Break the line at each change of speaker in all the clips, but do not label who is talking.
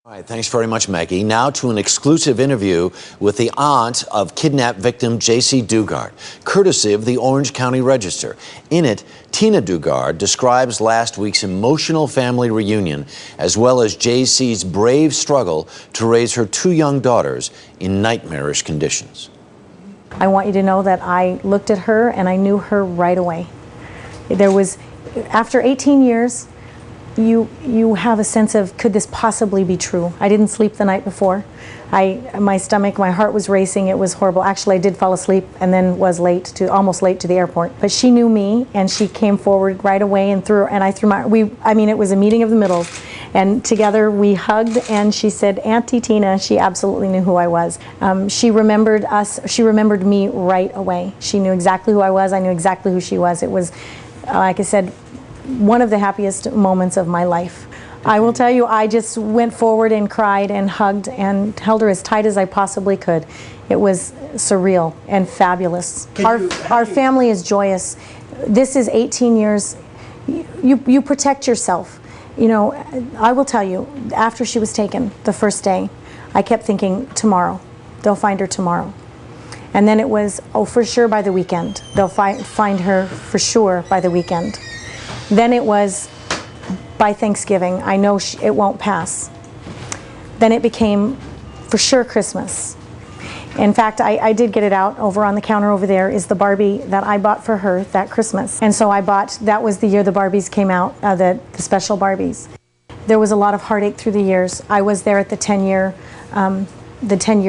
All right, thanks very much, Maggie. Now to an exclusive interview with the aunt of kidnapped victim Jaycee Dugard, courtesy of the Orange County Register. In it, Tina Dugard describes last week's emotional family reunion, as well as Jaycee's brave struggle to raise her two young daughters in nightmarish conditions.
I want you to know that I looked at her and I knew her right away. There was, after 18 years, you have a sense of, could this possibly be true? I didn't sleep the night before. My stomach, my heart was racing. It was horrible. Actually, I did fall asleep and then was almost late to the airport. But she knew me, and she came forward right away and I threw I mean, it was a meeting of the middles. And together we hugged, and she said, "Auntie Tina." She absolutely knew who I was. She remembered us. She remembered me right away. She knew exactly who I was. I knew exactly who she was. It was, like I said, one of the happiest moments of my life. I will tell you, I just went forward and cried and hugged and held her as tight as I possibly could. It was surreal and fabulous. Our family is joyous. This is 18 years. You protect yourself. You know, I will tell you, after she was taken the first day, I kept thinking, tomorrow. They'll find her tomorrow. And then it was, oh, for sure by the weekend. They'll find her for sure by the weekend. Then it was, by Thanksgiving, I know it won't pass. Then it became, for sure, Christmas. In fact, I did get it out. Over on the counter over there is the Barbie that I bought for her that Christmas. And so I bought, that was the year the Barbies came out, the special Barbies. There was a lot of heartache through the years. I was there at the 10-year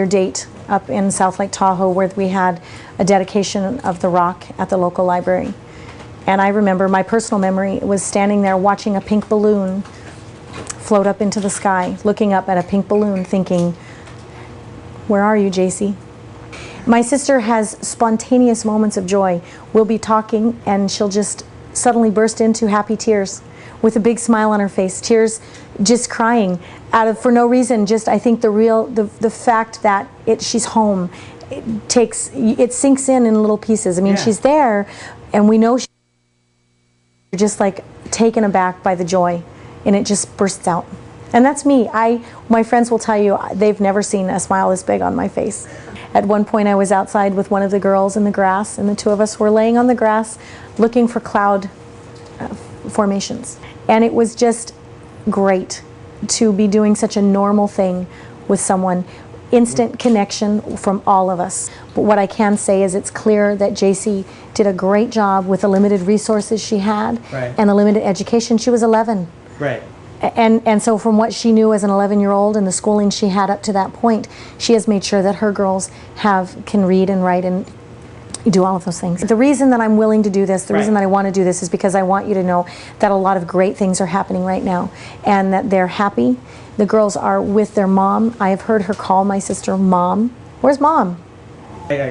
date up in South Lake Tahoe, where we had a dedication of the rock at the local library. And I remember, my personal memory was standing there watching a pink balloon float up into the sky, looking up at a pink balloon thinking, where are you, Jaycee? My sister has spontaneous moments of joy. We'll be talking and she'll just suddenly burst into happy tears with a big smile on her face, tears just crying for no reason. Just, I think the fact that she's home, it sinks in little pieces. I mean, she's there and we know you're just like taken aback by the joy, and it just bursts out. And that's me. My friends will tell you they've never seen a smile this big on my face. At one point I was outside with one of the girls in the grass, and the two of us were laying on the grass looking for cloud formations. And it was just great to be doing such a normal thing with someone. Instant connection from all of us. But what I can say is it's clear that Jaycee did a great job with the limited resources she had and the limited education. She was 11.
Right.
And so from what she knew as an 11-year-old and the schooling she had up to that point, she has made sure that her girls can read and write and do all of those things. The reason that I'm willing to do this, the reason that I want to do this is because I want you to know that a lot of great things are happening right now and that they're happy. The girls are with their mom. I have heard her call my sister Mom. Where's Mom?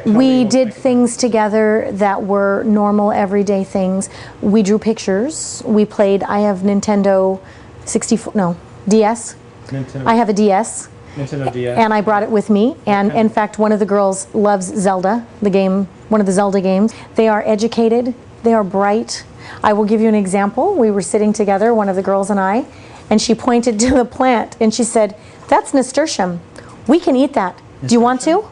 We did things together that were normal, everyday things. We drew pictures. We played, I have Nintendo 64, no, DS. Nintendo. I have a DS. Nintendo DS. And I brought it with me. And in fact, one of the girls loves Zelda, the game, one of the Zelda games. They are educated. They are bright. I will give you an example. We were sitting together, one of the girls and I, and she pointed to the plant and she said, "That's nasturtium. We can eat that. Do you want to?"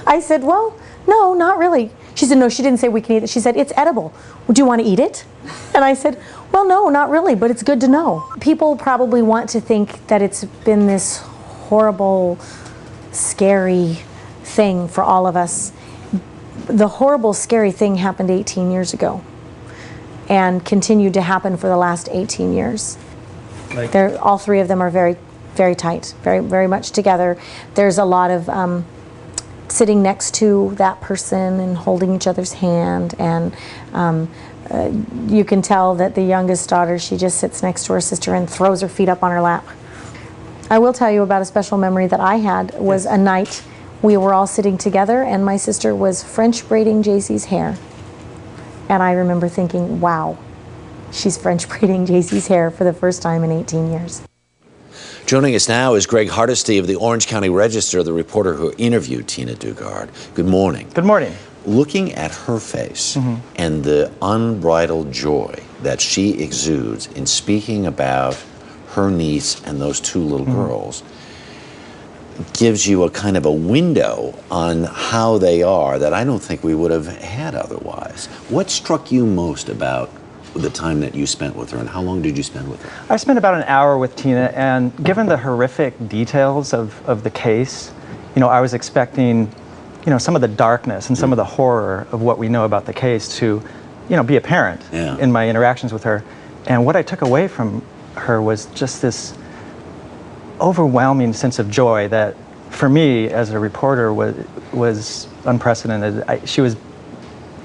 I said, "Well, no, not really." She said, "No, she didn't say we can eat it. She said, it's edible. Do you want to eat it?" And I said, "Well, no, not really, but it's good to know." People probably want to think that it's been this horrible, scary thing for all of us. The horrible, scary thing happened 18 years ago and continued to happen for the last 18 years. All three of them are very, very tight, very, very much together. There's a lot of sitting next to that person and holding each other's hand, and you can tell that the youngest daughter, she just sits next to her sister and throws her feet up on her lap. I will tell you about a special memory that I had. Was a night we were all sitting together and my sister was French braiding Jaycee's hair. And I remember thinking, wow, she's French braiding Jaycee's hair for the first time in 18 years.
Joining us now is Greg Hardesty of the Orange County Register, the reporter who interviewed Tina Dugard. Good morning.
Good morning.
Looking at her face and the unbridled joy that she exudes in speaking about her niece and those two little girls gives you a kind of a window on how they are that I don't think we would have had otherwise. What struck you most about the time that you spent with her, and how long did you spend with her?
I spent about an hour with Tina, and given the horrific details of the case, you know, I was expecting, you know, some of the darkness and some of the horror of what we know about the case to, you know, be apparent in my interactions with her. And what I took away from her was just this overwhelming sense of joy that, for me as a reporter, was unprecedented. She was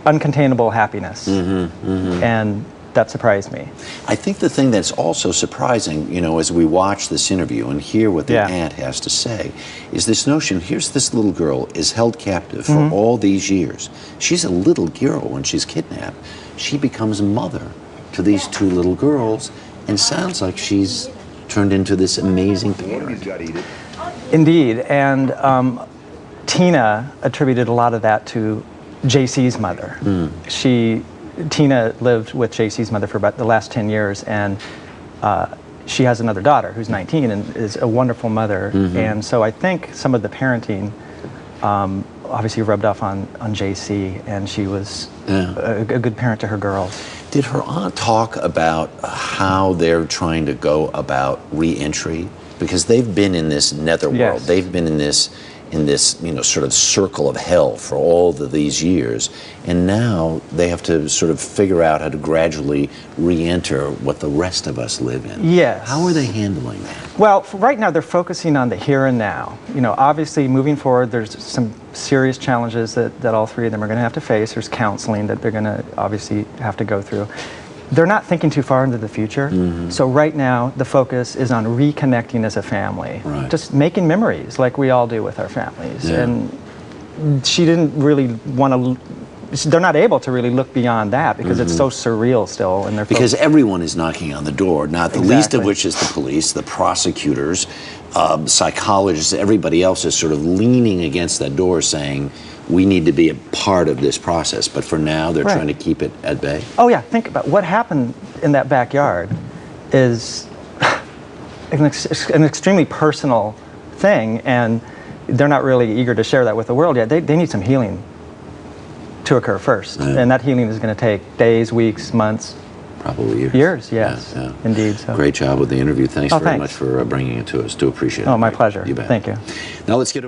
uncontainable happiness, and that surprised me.
I think the thing that's also surprising, you know, as we watch this interview and hear what the aunt has to say, is this notion, here's this little girl is held captive for all these years. She's a little girl when she's kidnapped. She becomes mother to these two little girls, and sounds like she's turned into this amazing parent.
Indeed, and Tina attributed a lot of that to Jaycee's mother. Tina lived with Jaycee's mother for about the last 10 years, and she has another daughter who's 19 and is a wonderful mother. And so I think some of the parenting obviously rubbed off on Jaycee, and she was a good parent to her girls.
Did her aunt talk about how they're trying to go about re-entry? Because they've been in this netherworld. They've been in this, you know, sort of circle of hell for all of these years, and now they have to sort of figure out how to gradually re-enter what the rest of us live in. How are they handling that?
Well, right now they're focusing on the here and now. You know, obviously moving forward, there's some serious challenges that all three of them are going to have to face. There's counseling that they're going to obviously have to go through. They're not thinking too far into the future. So right now the focus is on reconnecting as a family, just making memories like we all do with our families. And she didn't really want to, they're not able to really look beyond that because it's so surreal still. And
because everyone is knocking on the door, not the least of which is the police, the prosecutors, psychologists, everybody else is sort of leaning against that door saying, we need to be a part of this process, but for now they're trying to keep it at bay.
Oh yeah, think about what happened in that backyard is an extremely personal thing, and they're not really eager to share that with the world yet. They need some healing to occur first, and that healing is going to take days, weeks, months.
Probably years.
Years, yes, indeed. So.
Great job with the interview. Thanks very much for bringing it to us. Do appreciate it.
Oh, my pleasure.
You bet.
Thank you.
Now let's get over.